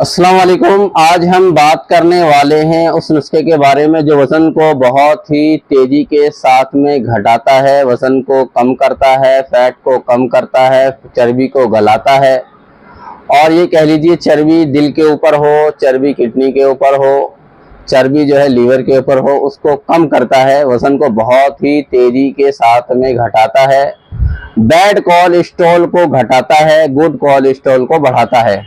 अस्सलाम वालेकुम। आज हम बात करने वाले हैं उस नुस्खे के बारे में जो वज़न को बहुत ही तेज़ी के साथ में घटाता है, वज़न को कम करता है, फैट को कम करता है, चर्बी को गलाता है। और ये कह लीजिए चर्बी दिल के ऊपर हो, चर्बी किडनी के ऊपर हो, चर्बी जो है लीवर के ऊपर हो, उसको कम करता है, वज़न को बहुत ही तेज़ी के साथ में घटाता है। बैड कोलेस्ट्रॉल को घटाता है, गुड कोलेस्ट्रॉल को बढ़ाता है।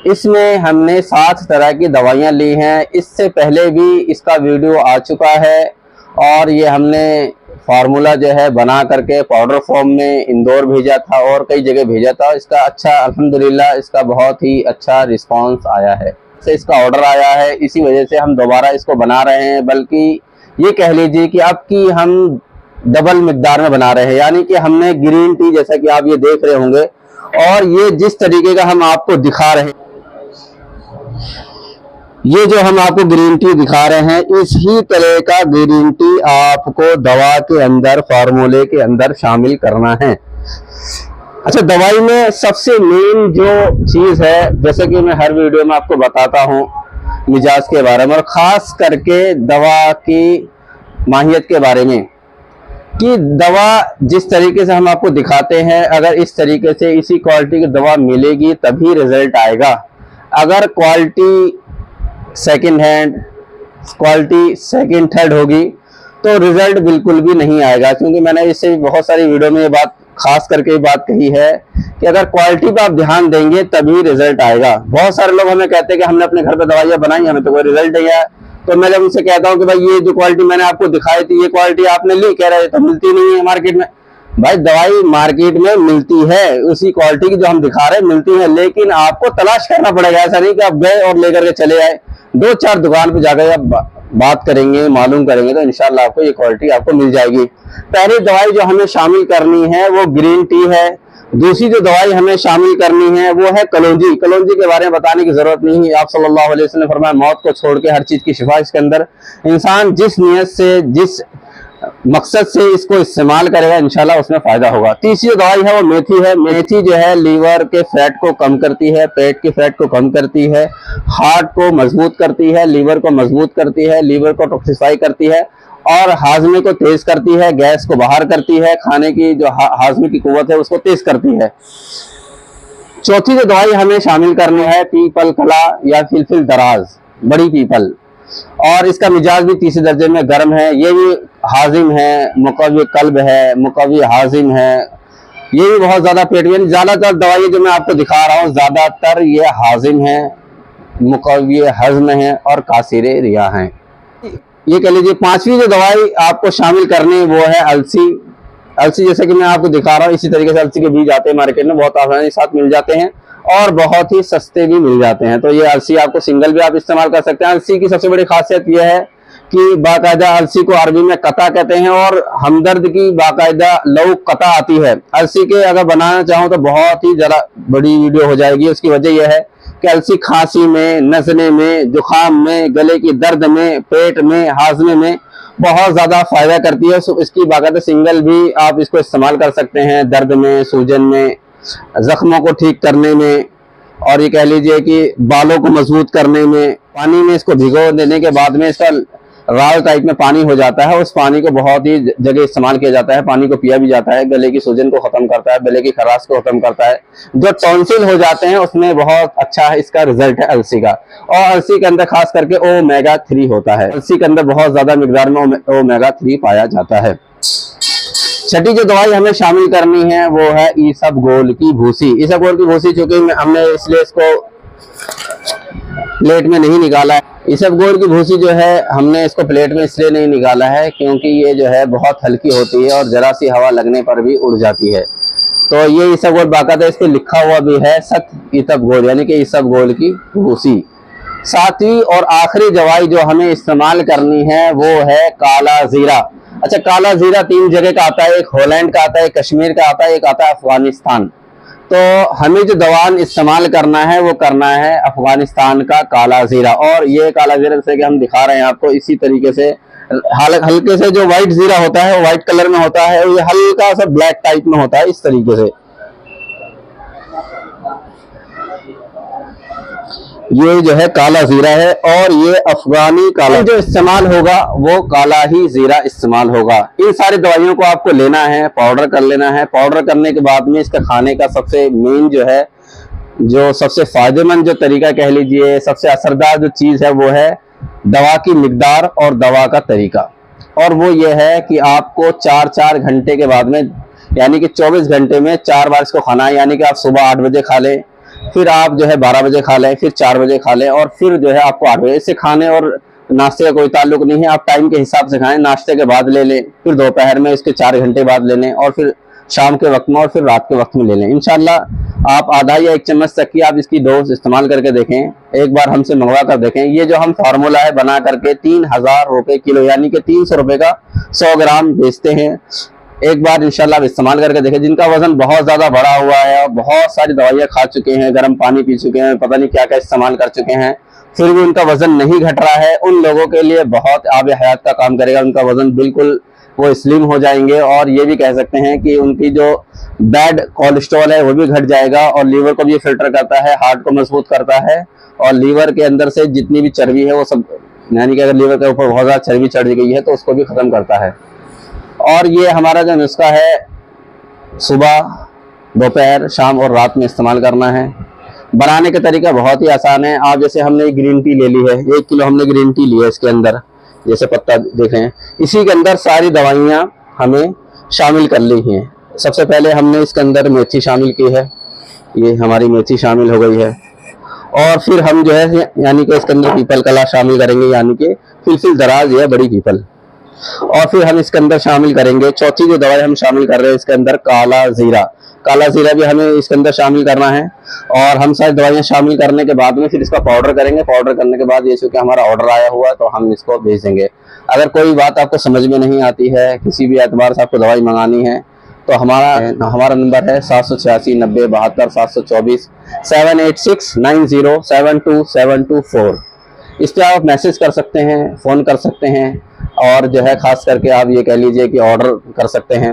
इसमें हमने 7 तरह की दवाइयाँ ली हैं। इससे पहले भी इसका वीडियो आ चुका है और ये हमने फार्मूला जो है बना करके पाउडर फॉर्म में इंदौर भेजा था और कई जगह भेजा था। इसका अच्छा अल्हम्दुलिल्लाह इसका बहुत ही अच्छा रिस्पांस आया है, से इसका ऑर्डर आया है। इसी वजह से हम दोबारा इसको बना रहे हैं, बल्कि ये कह लीजिए कि अब की हम डबल मिकदार में बना रहे हैं। यानी कि हमने ग्रीन टी, जैसा कि आप ये देख रहे होंगे, और ये जिस तरीके का हम आपको दिखा रहे हैं, ये जो हम आपको ग्रीन टी दिखा रहे हैं, इसी तरह का ग्रीन टी आपको दवा के अंदर, फार्मूले के अंदर शामिल करना है। अच्छा, दवाई में सबसे मेन जो चीज है, जैसे कि मैं हर वीडियो में आपको बताता हूँ मिजाज के बारे में और खास करके दवा की माहियत के बारे में, कि दवा जिस तरीके से हम आपको दिखाते हैं, अगर इस तरीके से इसी क्वालिटी की दवा मिलेगी तभी रिजल्ट आएगा। अगर quality second hand, quality second third होगी तो रिजल्ट बिल्कुल भी नहीं आएगा। क्योंकि मैंने इससे बहुत सारी वीडियो में ये बात खास करके बात कही है कि अगर क्वालिटी पे आप ध्यान देंगे तभी रिजल्ट आएगा। बहुत सारे लोग हमें कहते हैं कि हमने अपने घर पे दवाइयाँ बनाई, हमें तो कोई रिजल्ट नहीं आया। तो मैं जब उनसे कहता हूँ कि भाई ये जो क्वालिटी मैंने आपको दिखाई थी, ये क्वालिटी आपने ली, कह रहे तो मिलती नहीं है मार्केट में। भाई दवाई मार्केट में मिलती है, उसी क्वालिटी की जो हम दिखा रहे हैं मिलती है, लेकिन आपको तलाश करना पड़ेगा। ऐसा नहीं कि आप गए और लेकर के चले आए। 2-4 दुकान पे जाकर आप बात करेंगे, मालूम करेंगे तो इंशाल्लाह आपको ये क्वालिटी आपको मिल जाएगी। पहली दवाई जो हमें शामिल करनी है वो ग्रीन टी है। दूसरी जो दवाई हमें शामिल करनी है वो है कलौंजी। कलौंजी के बारे में बताने की जरूरत नहीं है। आप सल्लल्लाहु अलैहि वसल्लम ने फरमाया, मौत को छोड़ के हर चीज की शिफा इसके अंदर। इंसान जिस नियत से, जिस मकसद से इसको इस्तेमाल करेगा, इंशाल्लाह उसमें फायदा होगा। तीसरी जो दवाई है वो मेथी है। मेथी जो है लीवर के फैट को कम करती है, पेट के फैट को कम करती है, हार्ट को मजबूत करती है, लीवर को मजबूत करती है, लीवर को टॉक्सिफाई करती है और हाजमे को तेज करती है, गैस को बाहर करती है, खाने की जो हाजमे की कुव्वत है उसको तेज करती है। चौथी जो दवाई हमें शामिल करनी है पीपल कला या फिलफिल दराज, बड़ी पीपल, और इसका मिजाज भी तीसरे दर्जे में गर्म है। ये भी हाजिम है, मुकव्वी कल्ब है, मुकव्वी हाजिम है। ये भी बहुत ज्यादा पेट में, ज्यादातर दवाई जो मैं आपको दिखा रहा हूँ ज्यादातर ये हाजिम है, मुकव्वी हजम है और कासिरे रिया है। ये कह लीजिए पांचवी जो दवाई आपको शामिल करनी है वो है अलसी। अलसी जैसे कि मैं आपको दिखा रहा हूँ, इसी तरीके से अलसी के बीज आते हैं मार्केट में, बहुत आसानी के साथ मिल जाते हैं और बहुत ही सस्ते भी मिल जाते हैं। तो ये अलसी आपको सिंगल भी आप इस्तेमाल कर सकते हैं। अलसी की सबसे बड़ी खासियत यह है कि बाकायदा अलसी को अरबी में कता कहते हैं और हमदर्द की बाकायदा लौ कता आती है। अलसी के अगर बनाना चाहूँ तो बहुत ही जरा बड़ी वीडियो हो जाएगी। उसकी वजह यह है कि अलसी खांसी में, नजले में, जुकाम में, गले की दर्द में, पेट में, हाजमे में बहुत ज्यादा फायदा करती है। इसकी बाकायदा सिंगल भी आप इसको इस्तेमाल कर सकते हैं, दर्द में, सूजन में, जख्मों को ठीक करने में, और ये कह लीजिए कि बालों को मजबूत करने में। पानी में इसको भिगो देने के बाद में इसका राल टाइप में पानी हो जाता है, उस पानी को बहुत ही जगह इस्तेमाल किया जाता है। पानी को पिया भी जाता है, गले की सूजन को खत्म करता है, गले की खराश को खत्म करता है। जो टॉन्सिल हो जाते हैं उसमें बहुत अच्छा इसका रिजल्ट है अलसी का। और अलसी के अंदर खास करके ओमेगा 3 होता है। अलसी के अंदर बहुत ज्यादा मिकदार में ओमेगा 3 पाया जाता है। छठी जो दवाई हमें शामिल करनी है वो है इसबगोल की भूसी। इसबगोल की भूसी चूंकि हमने इसलिए इसको प्लेट में नहीं निकाला है। इसबगोल की भूसी जो है हमने इसको प्लेट में इसलिए नहीं निकाला है क्योंकि ये जो है बहुत हल्की होती है और जरा सी हवा लगने पर भी उड़ जाती है। तो ये इसबगोल बाकायदा इस पे लिखा हुआ भी है, सत इसबगोल, यानी कि इसबगोल की भूसी। सातवीं और आखिरी दवाई जो हमें इस्तेमाल करनी है वो है काला जीरा। अच्छा, काला जीरा 3 जगह का आता है, एक हॉलैंड का आता है, एक कश्मीर का आता है, एक आता है अफगानिस्तान। तो हमें जो दवान इस्तेमाल करना है वो करना है अफगानिस्तान का काला जीरा। और ये काला जीरा जैसे कि हम दिखा रहे हैं आपको, इसी तरीके से हल्के से जो व्हाइट जीरा होता है वो व्हाइट कलर में होता है, ये हल्का सा ब्लैक टाइप में होता है, इस तरीके से। ये जो है काला जीरा है और ये अफगानी काला जो इस्तेमाल होगा वो काला ही जीरा इस्तेमाल होगा। इन सारी दवाइयों को आपको लेना है, पाउडर कर लेना है। पाउडर करने के बाद में इसका खाने का सबसे मेन जो है, जो सबसे फायदेमंद जो तरीका कह लीजिए, सबसे असरदार जो चीज है वो है दवा की मिकदार और दवा का तरीका। और वो ये है कि आपको 4-4 घंटे के बाद में, यानी कि 24 घंटे में 4 बार इसको खाना है। यानी कि आप सुबह 8 बजे खा लें, फिर आप जो है 12 बजे खा लें, फिर 4 बजे खा लें, और फिर जो है आपको 8 बजे। इससे खाने और नाश्ते का कोई ताल्लुक नहीं है, आप टाइम के हिसाब से खाएं। नाश्ते के बाद ले लें, फिर दोपहर में इसके 4 घंटे बाद ले लें, और फिर शाम के वक्त में और फिर रात के वक्त में ले लें। इंशाल्लाह आप आधा या 1 चम्मच तक की आप इसकी डोज इस्तेमाल करके देखें, एक बार हमसे मंगवा कर देखें। ये जो हम फार्मूला है बना करके 3000 रुपए किलो, यानी कि 300 रुपए का 100 ग्राम बेचते हैं। एक बार इंशाल्लाह आप इस्तेमाल करके देखें। जिनका वजन बहुत ज्यादा बढ़ा हुआ है और बहुत सारी दवाइयां खा चुके हैं, गर्म पानी पी चुके हैं, पता नहीं क्या क्या इस्तेमाल कर चुके हैं, फिर भी उनका वजन नहीं घट रहा है, उन लोगों के लिए बहुत आब हयात का काम करेगा। उनका वजन बिल्कुल वो स्लिम हो जाएंगे, और ये भी कह सकते हैं कि उनकी जो बैड कोलेस्ट्रॉल है वो भी घट जाएगा, और लीवर को भी फिल्टर करता है, हार्ट को मजबूत करता है, और लीवर के अंदर से जितनी भी चर्बी है वो सब, यानी कि अगर लीवर के ऊपर बहुत ज्यादा चर्बी चढ़ गई है तो उसको भी खत्म करता है। और ये हमारा जो नुस्खा है सुबह, दोपहर, शाम और रात में इस्तेमाल करना है। बनाने का तरीका बहुत ही आसान है। आप जैसे हमने ग्रीन टी ले ली है, 1 किलो हमने ग्रीन टी लिया है, इसके अंदर जैसे पत्ता देख रहे हैं, इसी के अंदर सारी दवाइयाँ हमें शामिल कर ली हैं। सबसे पहले हमने इसके अंदर मेथी शामिल की है, ये हमारी मेथी शामिल हो गई है। और फिर हम जो है यानी कि इसके अंदर पीपल कला शामिल करेंगे, यानी कि फिलफिल दराज या बड़ी पीपल। और फिर हम इसके अंदर शामिल करेंगे, चौथी जो दवाई हम शामिल कर रहे हैं इसके अंदर काला जीरा। काला जीरा भी हमें इसके अंदर शामिल करना है। और हम सारी दवाइयां शामिल करने के बाद में फिर इसका पाउडर करेंगे। पाउडर करने के बाद ये चूंकि हमारा ऑर्डर आया हुआ है तो हम इसको भेज देंगे। अगर कोई बात आपको समझ में नहीं आती है, किसी भी एतबार से आपको दवाई मंगानी है, तो हमारा नंबर है 786 90 72 724 786 90 72724। इस पर आप मैसेज कर सकते हैं, फ़ोन कर सकते हैं, और जो है खास करके आप ये कह लीजिए कि ऑर्डर कर सकते हैं।